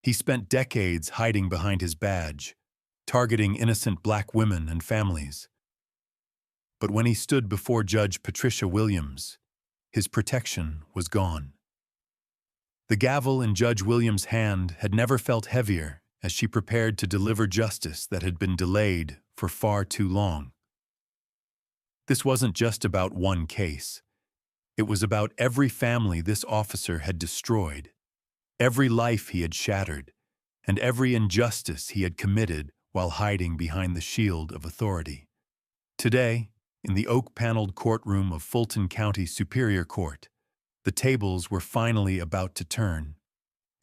He spent decades hiding behind his badge, targeting innocent black women and families. But when he stood before Judge Patricia Williams, his protection was gone. The gavel in Judge Williams' hand had never felt heavier as she prepared to deliver justice that had been delayed for far too long. This wasn't just about one case. It was about every family this officer had destroyed, every life he had shattered, and every injustice he had committed while hiding behind the shield of authority. Today, in the oak-paneled courtroom of Fulton County Superior Court, the tables were finally about to turn.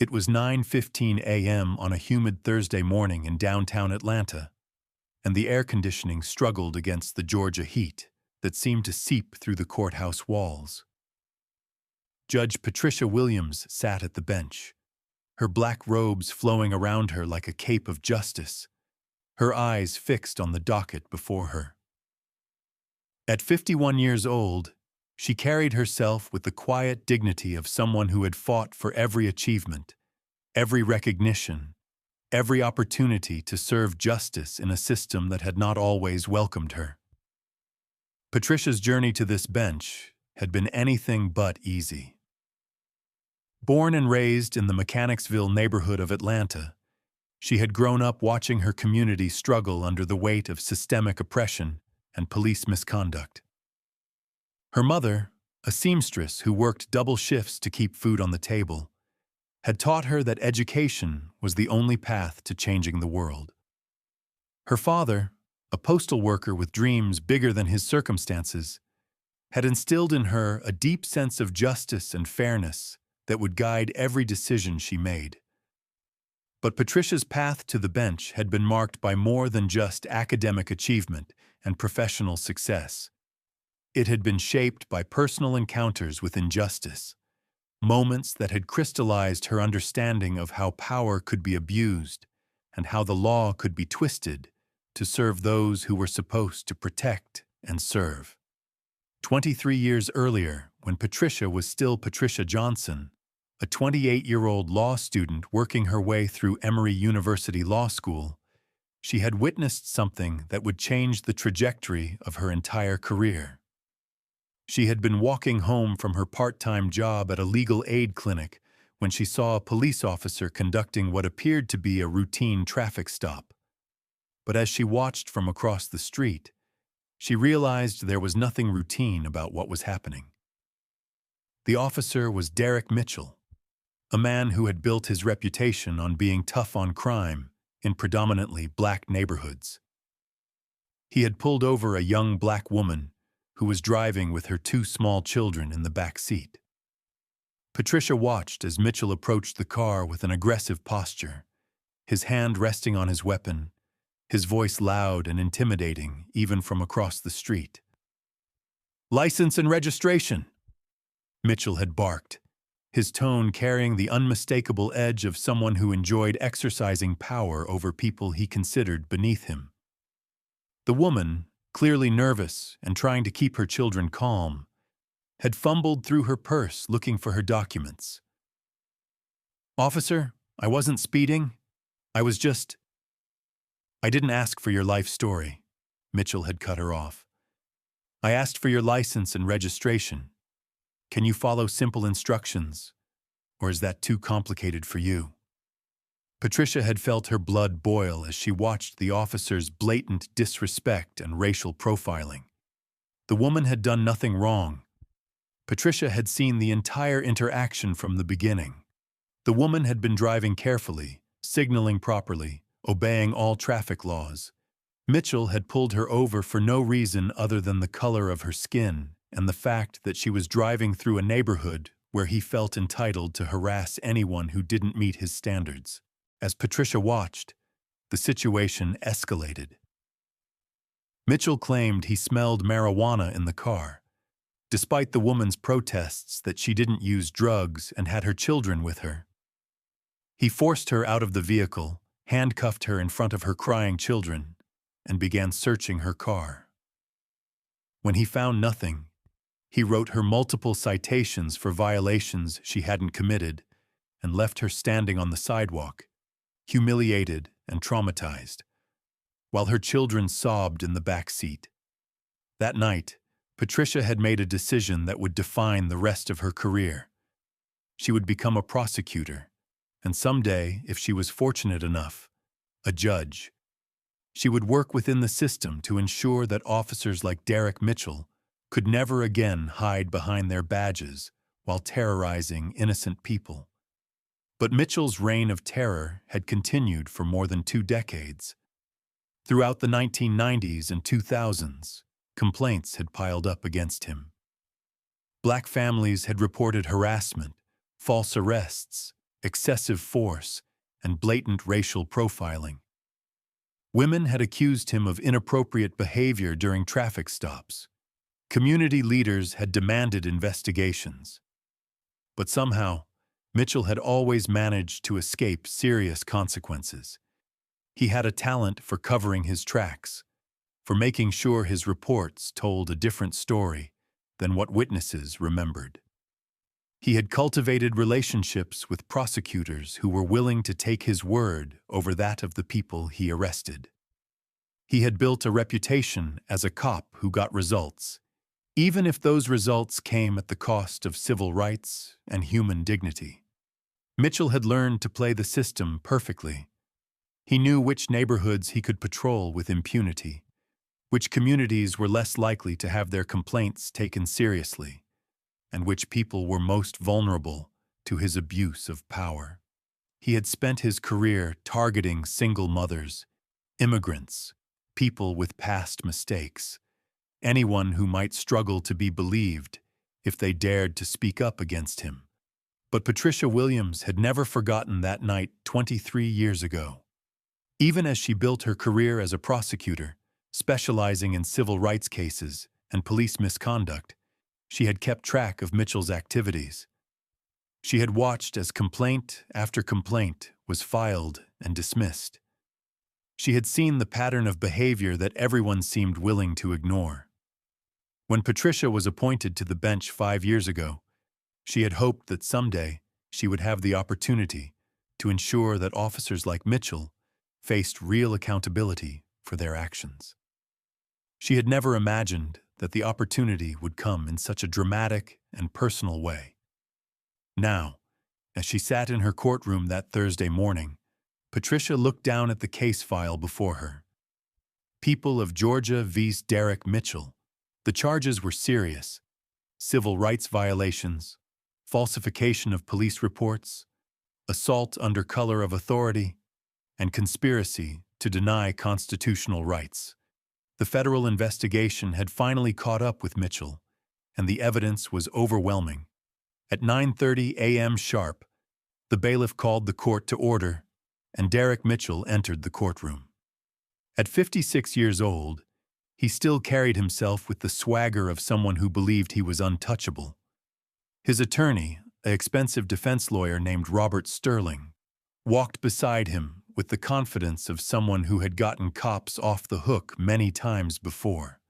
It was 9:15 a.m. on a humid Thursday morning in downtown Atlanta, and the air conditioning struggled against the Georgia heat that seemed to seep through the courthouse walls. Judge Patricia Williams sat at the bench, her black robes flowing around her like a cape of justice, her eyes fixed on the docket before her. At 51 years old, she carried herself with the quiet dignity of someone who had fought for every achievement, every recognition, every opportunity to serve justice in a system that had not always welcomed her. Patricia's journey to this bench had been anything but easy. Born and raised in the Mechanicsville neighborhood of Atlanta, she had grown up watching her community struggle under the weight of systemic oppression and police misconduct. Her mother, a seamstress who worked double shifts to keep food on the table, had taught her that education was the only path to changing the world. Her father, a postal worker with dreams bigger than his circumstances, had instilled in her a deep sense of justice and fairness that would guide every decision she made. But Patricia's path to the bench had been marked by more than just academic achievement and professional success. It had been shaped by personal encounters with injustice, moments that had crystallized her understanding of how power could be abused and how the law could be twisted to serve those who were supposed to protect and serve. 23 years earlier, when Patricia was still Patricia Johnson, a 28-year-old law student working her way through Emory University Law School, she had witnessed something that would change the trajectory of her entire career. She had been walking home from her part-time job at a legal aid clinic when she saw a police officer conducting what appeared to be a routine traffic stop. But as she watched from across the street, she realized there was nothing routine about what was happening. The officer was Derek Mitchell, a man who had built his reputation on being tough on crime in predominantly black neighborhoods. He had pulled over a young black woman who was driving with her two small children in the back seat. Patricia watched as Mitchell approached the car with an aggressive posture, his hand resting on his weapon, his voice loud and intimidating even from across the street. "License and registration," Mitchell had barked, his tone carrying the unmistakable edge of someone who enjoyed exercising power over people he considered beneath him. The woman, clearly nervous and trying to keep her children calm, had fumbled through her purse looking for her documents. "Officer, I wasn't speeding. I didn't ask for your life story," Mitchell had cut her off. "I asked for your license and registration. Can you follow simple instructions, or is that too complicated for you?" Patricia had felt her blood boil as she watched the officer's blatant disrespect and racial profiling. The woman had done nothing wrong. Patricia had seen the entire interaction from the beginning. The woman had been driving carefully, signaling properly, obeying all traffic laws. Mitchell had pulled her over for no reason other than the color of her skin and the fact that she was driving through a neighborhood where he felt entitled to harass anyone who didn't meet his standards. As Patricia watched, the situation escalated. Mitchell claimed he smelled marijuana in the car, despite the woman's protests that she didn't use drugs and had her children with her. He forced her out of the vehicle, handcuffed her in front of her crying children, and began searching her car. When he found nothing, he wrote her multiple citations for violations she hadn't committed and left her standing on the sidewalk, humiliated and traumatized, while her children sobbed in the back seat. That night, Patricia had made a decision that would define the rest of her career. She would become a prosecutor, and someday, if she was fortunate enough, a judge. She would work within the system to ensure that officers like Derek Mitchell could never again hide behind their badges while terrorizing innocent people. But Mitchell's reign of terror had continued for more than 2 decades. Throughout the 1990s and 2000s, complaints had piled up against him. Black families had reported harassment, false arrests, excessive force, and blatant racial profiling. Women had accused him of inappropriate behavior during traffic stops. Community leaders had demanded investigations. But somehow, Mitchell had always managed to escape serious consequences. He had a talent for covering his tracks, for making sure his reports told a different story than what witnesses remembered. He had cultivated relationships with prosecutors who were willing to take his word over that of the people he arrested. He had built a reputation as a cop who got results, even if those results came at the cost of civil rights and human dignity. Mitchell had learned to play the system perfectly. He knew which neighborhoods he could patrol with impunity, which communities were less likely to have their complaints taken seriously, and which people were most vulnerable to his abuse of power. He had spent his career targeting single mothers, immigrants, people with past mistakes, anyone who might struggle to be believed if they dared to speak up against him. But Patricia Williams had never forgotten that night 23 years ago. Even as she built her career as a prosecutor, specializing in civil rights cases and police misconduct, she had kept track of Mitchell's activities. She had watched as complaint after complaint was filed and dismissed. She had seen the pattern of behavior that everyone seemed willing to ignore. When Patricia was appointed to the bench 5 years ago, she had hoped that someday she would have the opportunity to ensure that officers like Mitchell faced real accountability for their actions. She had never imagined that the opportunity would come in such a dramatic and personal way. Now, as she sat in her courtroom that Thursday morning, Patricia looked down at the case file before her. People of Georgia v. Derek Mitchell. The charges were serious: civil rights violations, falsification of police reports, assault under color of authority, and conspiracy to deny constitutional rights. The federal investigation had finally caught up with Mitchell, and the evidence was overwhelming. At 9:30 a.m. sharp, the bailiff called the court to order, and Derek Mitchell entered the courtroom. At 56 years old, he still carried himself with the swagger of someone who believed he was untouchable. His attorney, an expensive defense lawyer named Robert Sterling, walked beside him with the confidence of someone who had gotten cops off the hook many times before.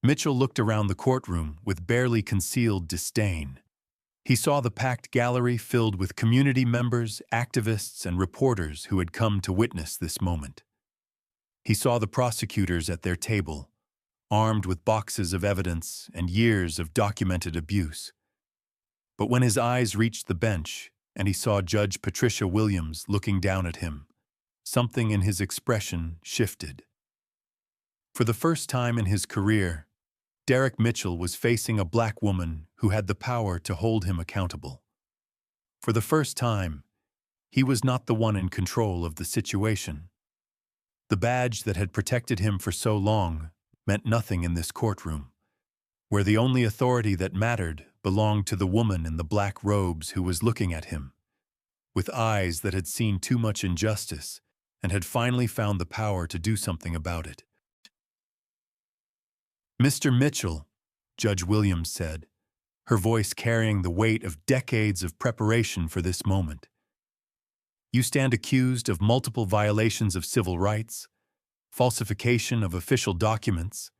Mitchell looked around the courtroom with barely concealed disdain. He saw the packed gallery filled with community members, activists, and reporters who had come to witness this moment. He saw the prosecutors at their table, armed with boxes of evidence and years of documented abuse. But when his eyes reached the bench and he saw Judge Patricia Williams looking down at him, something in his expression shifted. For the first time in his career, Derek Mitchell was facing a black woman who had the power to hold him accountable. For the first time, he was not the one in control of the situation. The badge that had protected him for so long meant nothing in this courtroom, where the only authority that mattered belonged to the woman in the black robes who was looking at him, with eyes that had seen too much injustice and had finally found the power to do something about it. "Mr. Mitchell," Judge Williams said, her voice carrying the weight of decades of preparation for this moment. "You stand accused of multiple violations of civil rights, falsification of official documents,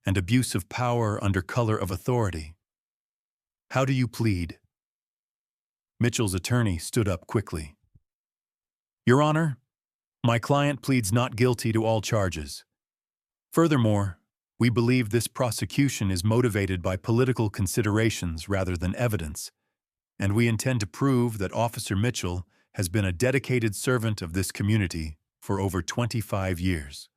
and abuse of power under color of authority. How do you plead?" Mitchell's attorney stood up quickly. "Your Honor, My client pleads not guilty to all charges. Furthermore, we believe this prosecution is motivated by political considerations rather than evidence, and we intend to prove that Officer Mitchell has been a dedicated servant of this community for over 25 years.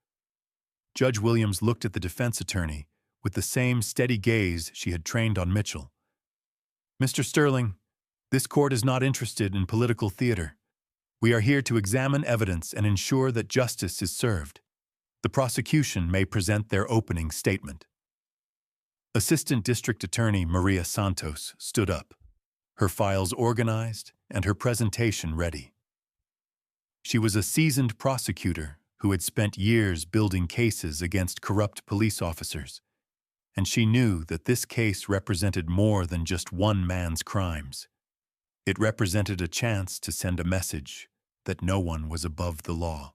Judge Williams looked at the defense attorney with the same steady gaze she had trained on Mitchell. Mr. Sterling, this court is not interested in political theater. We are here to examine evidence and ensure that justice is served. The prosecution may present their opening statement. Assistant District Attorney Maria Santos stood up, her files organized and her presentation ready. She was a seasoned prosecutor who had spent years building cases against corrupt police officers, and she knew that this case represented more than just one man's crimes. It represented a chance to send a message that no one was above the law.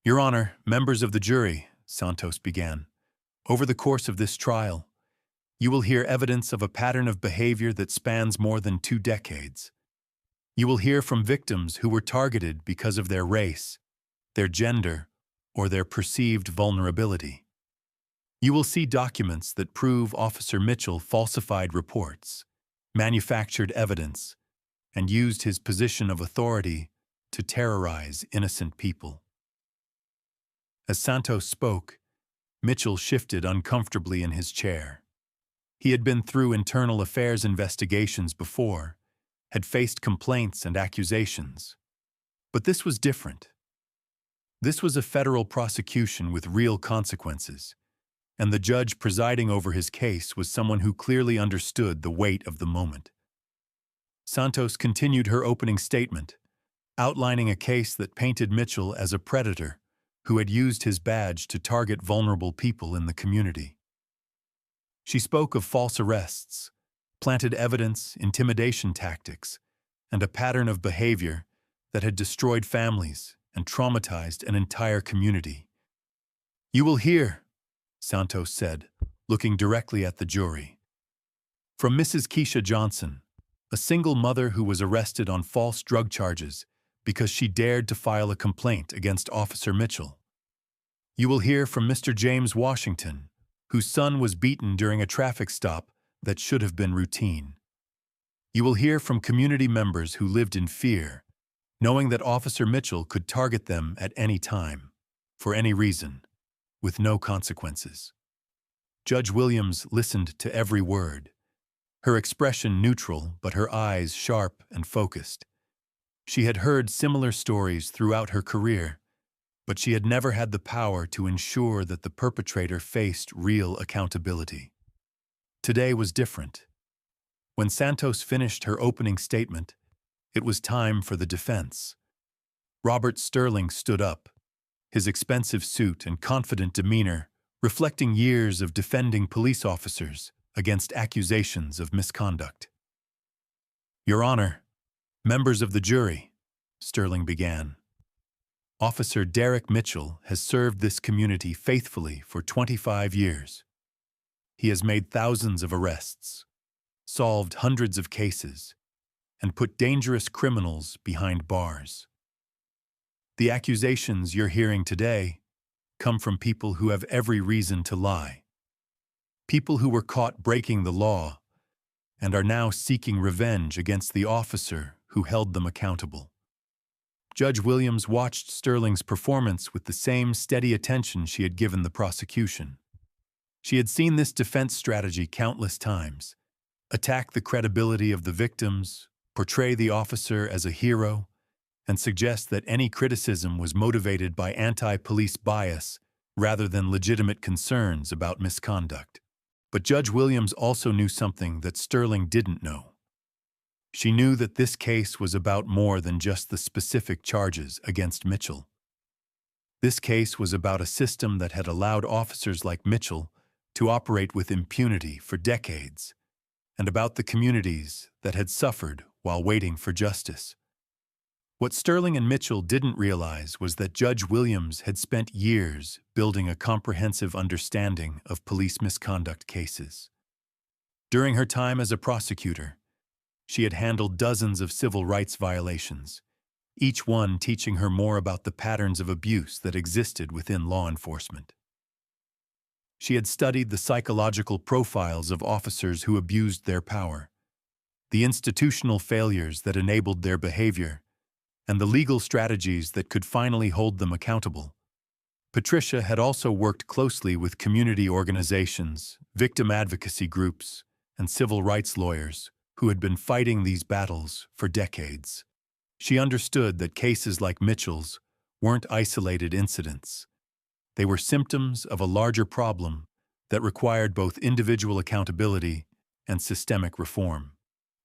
Your Honor, members of the jury, Santos began, over the course of this trial, you will hear evidence of a pattern of behavior that spans more than 2 decades. You will hear from victims who were targeted because of their race, their gender, or their perceived vulnerability. You will see documents that prove Officer Mitchell falsified reports, manufactured evidence, and used his position of authority to terrorize innocent people. As Santos spoke, Mitchell shifted uncomfortably in his chair. He had been through internal affairs investigations before, had faced complaints and accusations. But this was different. This was a federal prosecution with real consequences, and the judge presiding over his case was someone who clearly understood the weight of the moment. Santos continued her opening statement, outlining a case that painted Mitchell as a predator who had used his badge to target vulnerable people in the community. She spoke of false arrests, planted evidence, intimidation tactics, and a pattern of behavior that had destroyed families and traumatized an entire community. You will hear, Santos said, looking directly at the jury, from Mrs. Keisha Johnson, a single mother who was arrested on false drug charges because she dared to file a complaint against Officer Mitchell. You will hear from Mr. James Washington, whose son was beaten during a traffic stop that should have been routine. You will hear from community members who lived in fear, knowing that Officer Mitchell could target them at any time, for any reason, with no consequences. Judge Williams listened to every word, her expression neutral but her eyes sharp and focused. She had heard similar stories throughout her career, but she had never had the power to ensure that the perpetrator faced real accountability. Today was different. When Santos finished her opening statement, it was time for the defense. Robert Sterling stood up, his expensive suit and confident demeanor reflecting years of defending police officers against accusations of misconduct. Your Honor, members of the jury, Sterling began. Officer Derek Mitchell has served this community faithfully for 25 years. He has made thousands of arrests, solved hundreds of cases, and put dangerous criminals behind bars. The accusations you're hearing today come from people who have every reason to lie. People who were caught breaking the law and are now seeking revenge against the officer who held them accountable. Judge Williams watched Sterling's performance with the same steady attention she had given the prosecution. She had seen this defense strategy countless times: attack the credibility of the victims, portray the officer as a hero, and suggest that any criticism was motivated by anti-police bias rather than legitimate concerns about misconduct. But Judge Williams also knew something that Sterling didn't know. She knew that this case was about more than just the specific charges against Mitchell. This case was about a system that had allowed officers like Mitchell to operate with impunity for decades, and about the communities that had suffered while waiting for justice. What Sterling and Mitchell didn't realize was that Judge Williams had spent years building a comprehensive understanding of police misconduct cases. During her time as a prosecutor, she had handled dozens of civil rights violations, each one teaching her more about the patterns of abuse that existed within law enforcement. She had studied the psychological profiles of officers who abused their power, the institutional failures that enabled their behavior, and the legal strategies that could finally hold them accountable. Patricia had also worked closely with community organizations, victim advocacy groups, and civil rights lawyers who had been fighting these battles for decades. She understood that cases like Mitchell's weren't isolated incidents. They were symptoms of a larger problem that required both individual accountability and systemic reform.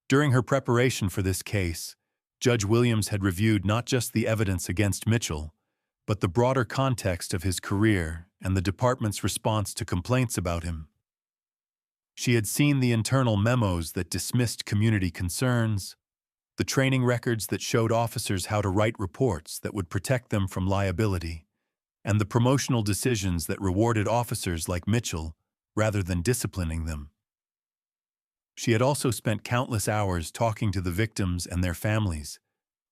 During her preparation for this case, Judge Williams had reviewed not just the evidence against Mitchell, but the broader context of his career and the department's response to complaints about him. She had seen the internal memos that dismissed community concerns, the training records that showed officers how to write reports that would protect them from liability, and the promotional decisions that rewarded officers like Mitchell rather than disciplining them. She had also spent countless hours talking to the victims and their families,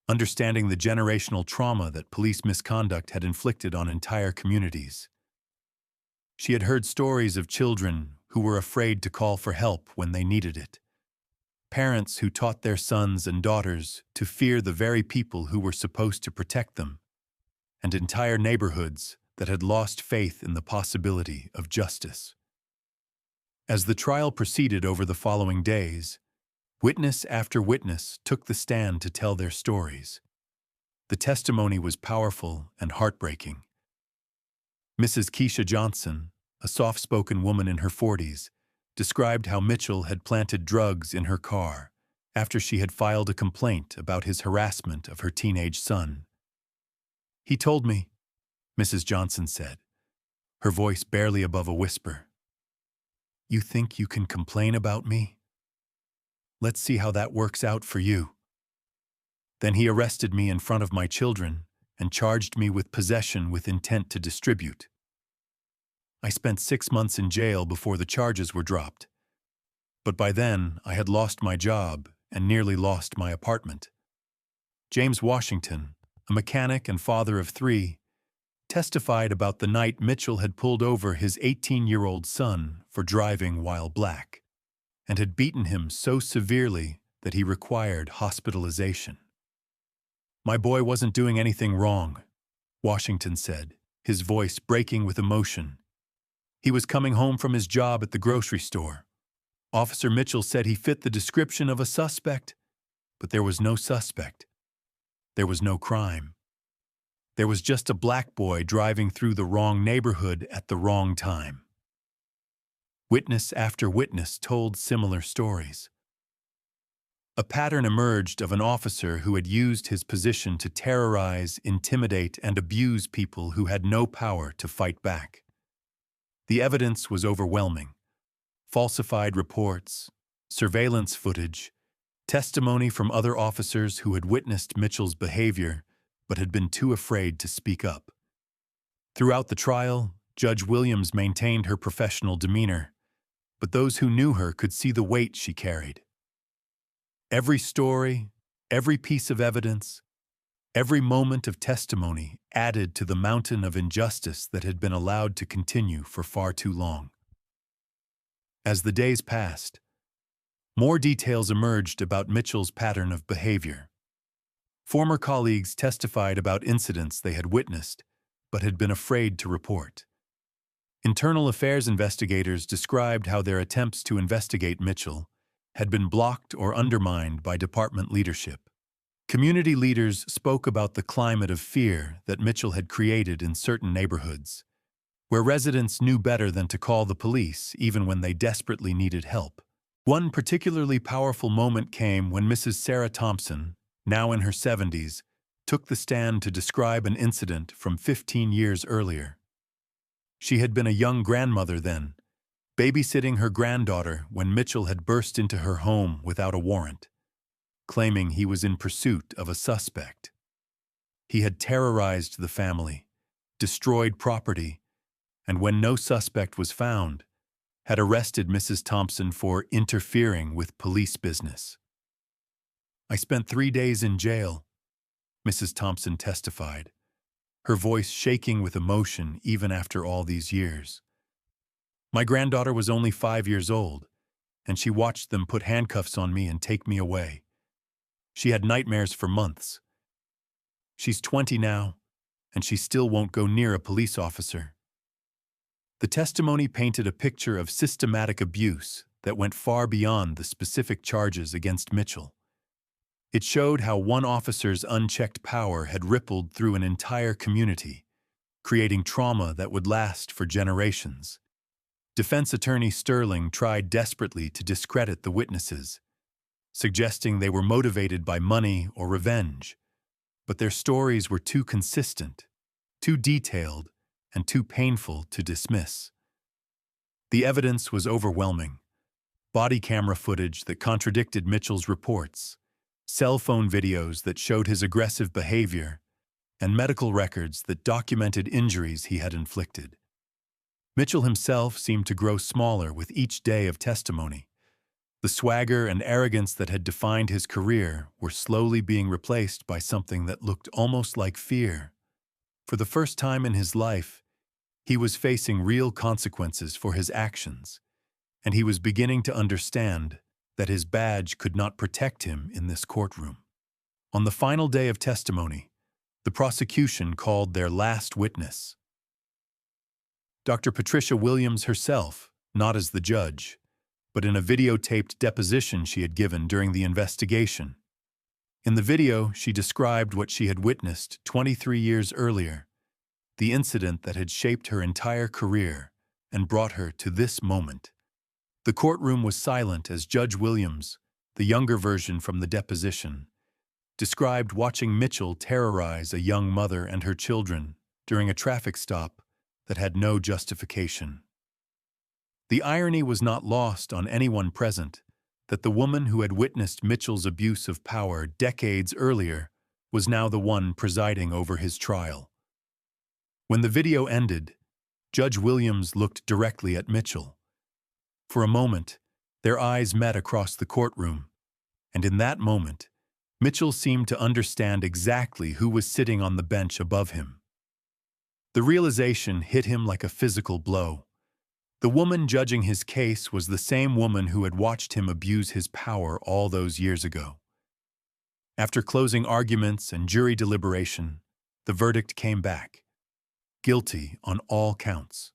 understanding the generational trauma that police misconduct had inflicted on entire communities. She had heard stories of children who were afraid to call for help when they needed it, parents who taught their sons and daughters to fear the very people who were supposed to protect them, and entire neighborhoods that had lost faith in the possibility of justice. As the trial proceeded over the following days, witness after witness took the stand to tell their stories. The testimony was powerful and heartbreaking. Mrs. Keisha Johnson, a soft-spoken woman in her 40s, described how Mitchell had planted drugs in her car after she had filed a complaint about his harassment of her teenage son. "He told me," Mrs. Johnson said, her voice barely above a whisper, "You think you can complain about me? Let's see how that works out for you." Then he arrested me in front of my children and charged me with possession with intent to distribute. I spent 6 months in jail before the charges were dropped. But by then, I had lost my job and nearly lost my apartment. James Washington, a mechanic and father of 3, testified about the night Mitchell had pulled over his 18-year-old son for driving while black, and had beaten him so severely that he required hospitalization. "My boy wasn't doing anything wrong," Washington said, his voice breaking with emotion. "He was coming home from his job at the grocery store. Officer Mitchell said he fit the description of a suspect, but there was no suspect. There was no crime. There was just a black boy driving through the wrong neighborhood at the wrong time." Witness after witness told similar stories. A pattern emerged of an officer who had used his position to terrorize, intimidate, and abuse people who had no power to fight back. The evidence was overwhelming. Falsified reports, surveillance footage, testimony from other officers who had witnessed Mitchell's behavior but had been too afraid to speak up. Throughout the trial, Judge Williams maintained her professional demeanor, but those who knew her could see the weight she carried. Every story, every piece of evidence, every moment of testimony added to the mountain of injustice that had been allowed to continue for far too long. As the days passed, more details emerged about Mitchell's pattern of behavior. Former colleagues testified about incidents they had witnessed but had been afraid to report. Internal affairs investigators described how their attempts to investigate Mitchell had been blocked or undermined by department leadership. Community leaders spoke about the climate of fear that Mitchell had created in certain neighborhoods, where residents knew better than to call the police even when they desperately needed help. One particularly powerful moment came when Mrs. Sarah Thompson, now in her 70s, took the stand to describe an incident from 15 years earlier. She had been a young grandmother then, babysitting her granddaughter when Mitchell had burst into her home without a warrant, claiming he was in pursuit of a suspect. He had terrorized the family, destroyed property, and when no suspect was found, had arrested Mrs. Thompson for interfering with police business. "I spent 3 days in jail," Mrs. Thompson testified, her voice shaking with emotion even after all these years. My granddaughter was only 5 years old, and she watched them put handcuffs on me and take me away. She had nightmares for months. She's 20 now, and she still won't go near a police officer. The testimony painted a picture of systematic abuse that went far beyond the specific charges against Mitchell. It showed how one officer's unchecked power had rippled through an entire community, creating trauma that would last for generations. Defense attorney Sterling tried desperately to discredit the witnesses, suggesting they were motivated by money or revenge, but their stories were too consistent, too detailed, and too painful to dismiss. The evidence was overwhelming. Body camera footage that contradicted Mitchell's reports, cell phone videos that showed his aggressive behavior, and medical records that documented injuries he had inflicted. Mitchell himself seemed to grow smaller with each day of testimony. The swagger and arrogance that had defined his career were slowly being replaced by something that looked almost like fear. For the first time in his life, he was facing real consequences for his actions, and he was beginning to understand that his badge could not protect him in this courtroom. On the final day of testimony, the prosecution called their last witness. Dr. Patricia Williams herself, not as the judge, but in a videotaped deposition she had given during the investigation. In the video, she described what she had witnessed 23 years earlier, the incident that had shaped her entire career and brought her to this moment. The courtroom was silent as Judge Williams, the younger version from the deposition, described watching Mitchell terrorize a young mother and her children during a traffic stop that had no justification. The irony was not lost on anyone present that the woman who had witnessed Mitchell's abuse of power decades earlier was now the one presiding over his trial. When the video ended, Judge Williams looked directly at Mitchell. For a moment, their eyes met across the courtroom, and in that moment, Mitchell seemed to understand exactly who was sitting on the bench above him. The realization hit him like a physical blow. The woman judging his case was the same woman who had watched him abuse his power all those years ago. After closing arguments and jury deliberation, the verdict came back: guilty on all counts.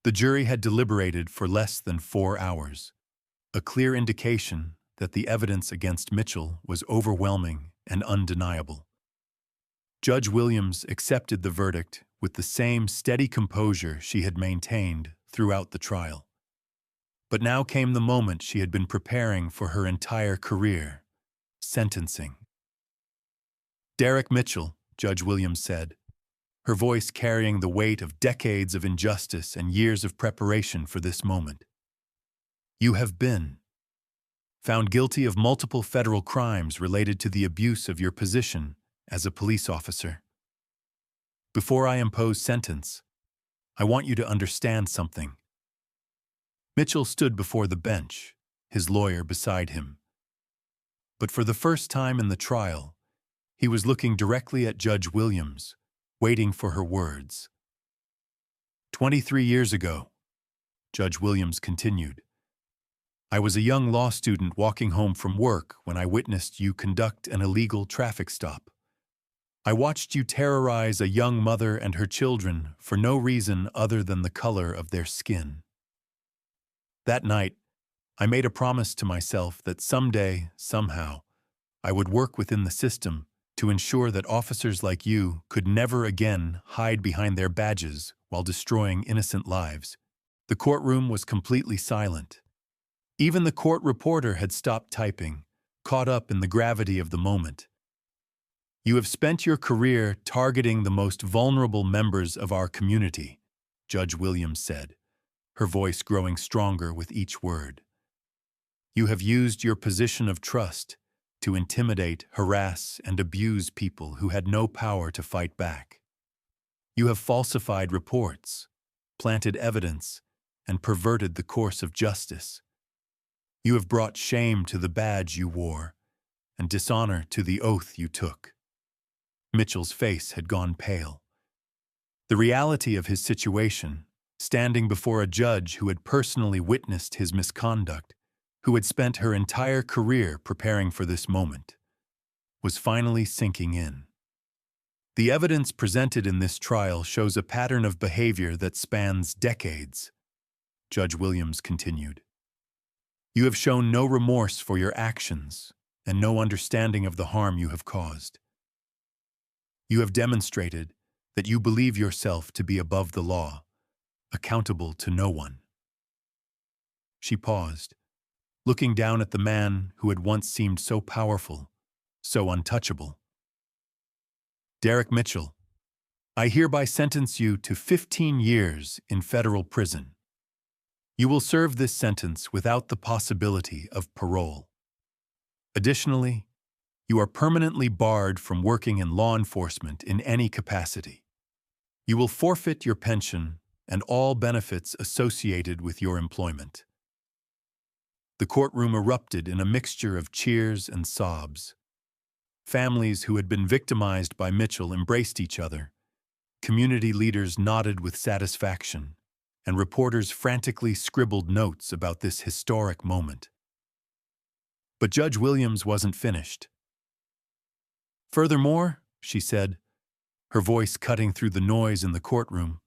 The jury had deliberated for less than 4 hours, a clear indication that the evidence against Mitchell was overwhelming and undeniable. Judge Williams accepted the verdict with the same steady composure she had maintained throughout the trial. But now came the moment she had been preparing for her entire career: sentencing. "Derek Mitchell," Judge Williams said, her voice carrying the weight of decades of injustice and years of preparation for this moment. "You have been found guilty of multiple federal crimes related to the abuse of your position as a police officer. Before I impose sentence, I want you to understand something." Mitchell stood before the bench, his lawyer beside him. But for the first time in the trial, he was looking directly at Judge Williams, waiting for her words. 23 years ago, Judge Williams continued, "I was a young law student walking home from work when I witnessed you conduct an illegal traffic stop. I watched you terrorize a young mother and her children for no reason other than the color of their skin. That night, I made a promise to myself that someday, somehow, I would work within the system to ensure that officers like you could never again hide behind their badges while destroying innocent lives." The courtroom was completely silent. Even the court reporter had stopped typing, caught up in the gravity of the moment. "You have spent your career targeting the most vulnerable members of our community," Judge Williams said, her voice growing stronger with each word. "You have used your position of trust to intimidate, harass, and abuse people who had no power to fight back. You have falsified reports, planted evidence, and perverted the course of justice. You have brought shame to the badge you wore and dishonor to the oath you took. Mitchell's face had gone pale. The reality of his situation, standing before a judge who had personally witnessed his misconduct, who had spent her entire career preparing for this moment, was finally sinking in. The evidence presented in this trial shows a pattern of behavior that spans decades, Judge Williams continued. You have shown no remorse for your actions and no understanding of the harm you have caused. You have demonstrated that you believe yourself to be above the law, accountable to no one. She paused, looking down at the man who had once seemed so powerful, so untouchable. Derek Mitchell, I hereby sentence you to 15 years in federal prison. You will serve this sentence without the possibility of parole. Additionally, you are permanently barred from working in law enforcement in any capacity. You will forfeit your pension and all benefits associated with your employment. The courtroom erupted in a mixture of cheers and sobs. Families who had been victimized by Mitchell embraced each other. Community leaders nodded with satisfaction, and reporters frantically scribbled notes about this historic moment. But Judge Williams wasn't finished. Furthermore, she said, her voice cutting through the noise in the courtroom,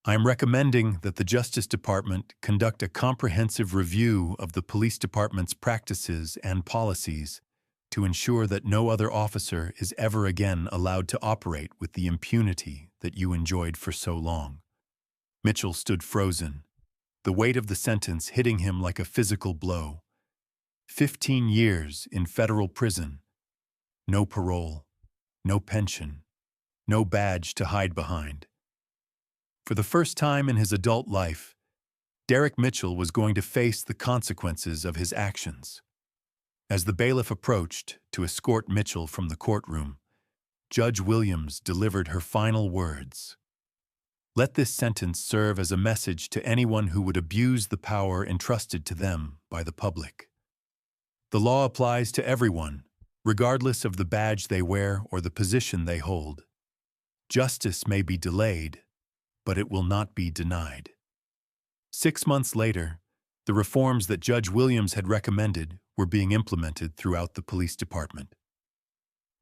I am recommending that the Justice Department conduct a comprehensive review of the police department's practices and policies to ensure that no other officer is ever again allowed to operate with the impunity that you enjoyed for so long. Mitchell stood frozen, the weight of the sentence hitting him like a physical blow. 15 years in federal prison, no parole, no pension, no badge to hide behind. For the first time in his adult life, Derek Mitchell was going to face the consequences of his actions. As the bailiff approached to escort Mitchell from the courtroom, Judge Williams delivered her final words. Let this sentence serve as a message to anyone who would abuse the power entrusted to them by the public. The law applies to everyone, regardless of the badge they wear or the position they hold. Justice may be delayed, but it will not be denied. 6 months later, the reforms that Judge Williams had recommended were being implemented throughout the police department.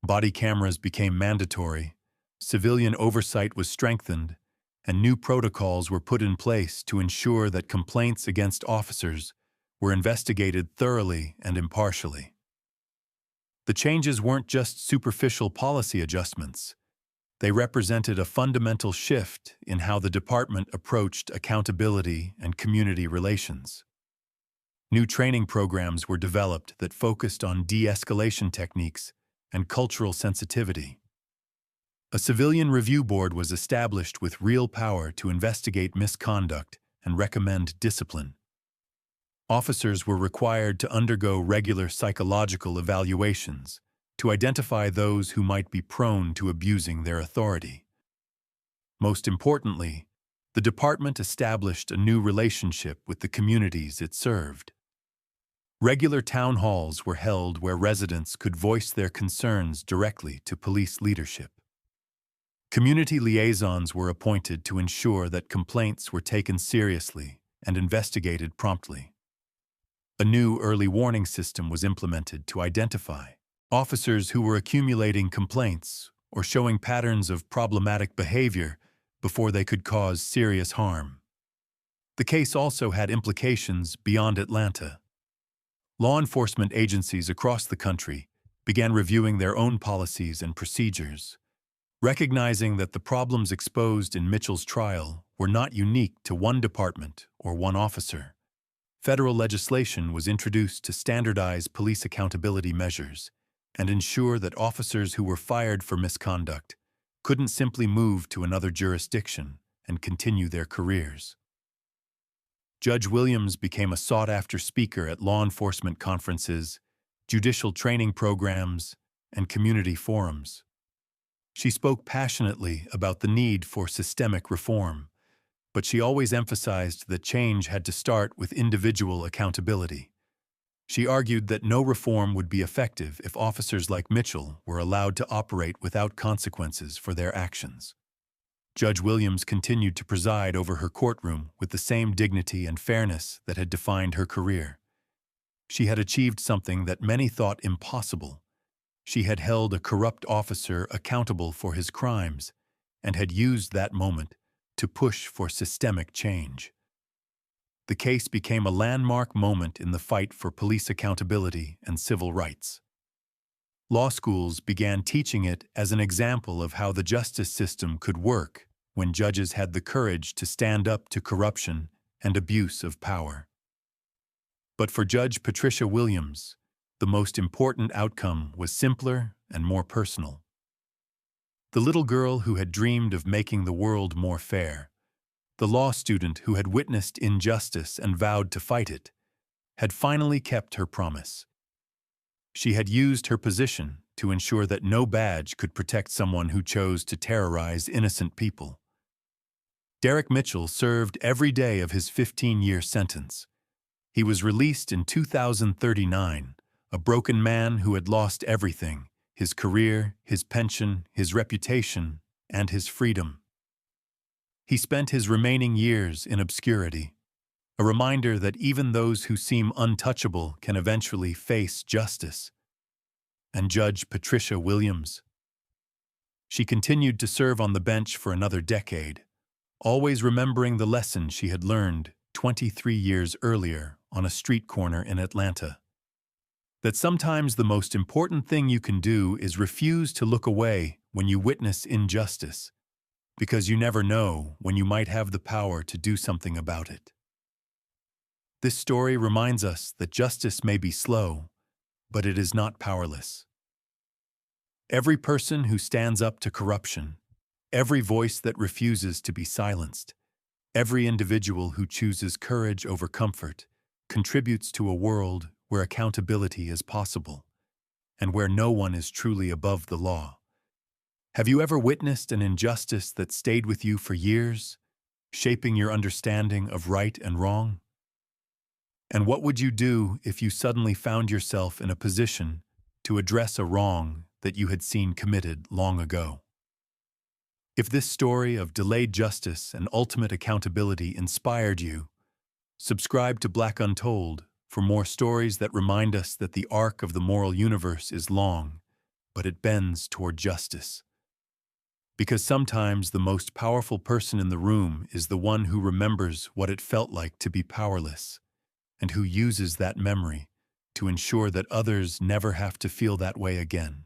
Body cameras became mandatory, civilian oversight was strengthened, and new protocols were put in place to ensure that complaints against officers were investigated thoroughly and impartially. The changes weren't just superficial policy adjustments. They represented a fundamental shift in how the department approached accountability and community relations. New training programs were developed that focused on de-escalation techniques and cultural sensitivity. A civilian review board was established with real power to investigate misconduct and recommend discipline. Officers were required to undergo regular psychological evaluations to identify those who might be prone to abusing their authority. Most importantly, the department established a new relationship with the communities it served. Regular town halls were held where residents could voice their concerns directly to police leadership. Community liaisons were appointed to ensure that complaints were taken seriously and investigated promptly. A new early warning system was implemented to identify officers who were accumulating complaints or showing patterns of problematic behavior before they could cause serious harm. The case also had implications beyond Atlanta. Law enforcement agencies across the country began reviewing their own policies and procedures, recognizing that the problems exposed in Mitchell's trial were not unique to one department or one officer. Federal legislation was introduced to standardize police accountability measures and ensure that officers who were fired for misconduct couldn't simply move to another jurisdiction and continue their careers. Judge Williams became a sought-after speaker at law enforcement conferences, judicial training programs, and community forums. She spoke passionately about the need for systemic reform, but she always emphasized that change had to start with individual accountability. She argued that no reform would be effective if officers like Mitchell were allowed to operate without consequences for their actions. Judge Williams continued to preside over her courtroom with the same dignity and fairness that had defined her career. She had achieved something that many thought impossible. She had held a corrupt officer accountable for his crimes and had used that moment to push for systemic change. The case became a landmark moment in the fight for police accountability and civil rights. Law schools began teaching it as an example of how the justice system could work when judges had the courage to stand up to corruption and abuse of power. But for Judge Patricia Williams, the most important outcome was simpler and more personal. The little girl who had dreamed of making the world more fair, the law student who had witnessed injustice and vowed to fight it, had finally kept her promise. She had used her position to ensure that no badge could protect someone who chose to terrorize innocent people. Derek Mitchell served every day of his 15-year sentence. He was released in 2039, a broken man who had lost everything: his career, his pension, his reputation, and his freedom. He spent his remaining years in obscurity, a reminder that even those who seem untouchable can eventually face justice. And Judge Patricia Williams? She continued to serve on the bench for another decade, always remembering the lesson she had learned 23 years earlier on a street corner in Atlanta. That sometimes the most important thing you can do is refuse to look away when you witness injustice, because you never know when you might have the power to do something about it. This story reminds us that justice may be slow, but it is not powerless. Every person who stands up to corruption, every voice that refuses to be silenced, every individual who chooses courage over comfort, contributes to a world where accountability is possible and where no one is truly above the law. Have you ever witnessed an injustice that stayed with you for years, shaping your understanding of right and wrong? And what would you do if you suddenly found yourself in a position to address a wrong that you had seen committed long ago? If this story of delayed justice and ultimate accountability inspired you, subscribe to Black Untold for more stories that remind us that the arc of the moral universe is long, but it bends toward justice. Because sometimes the most powerful person in the room is the one who remembers what it felt like to be powerless, and who uses that memory to ensure that others never have to feel that way again.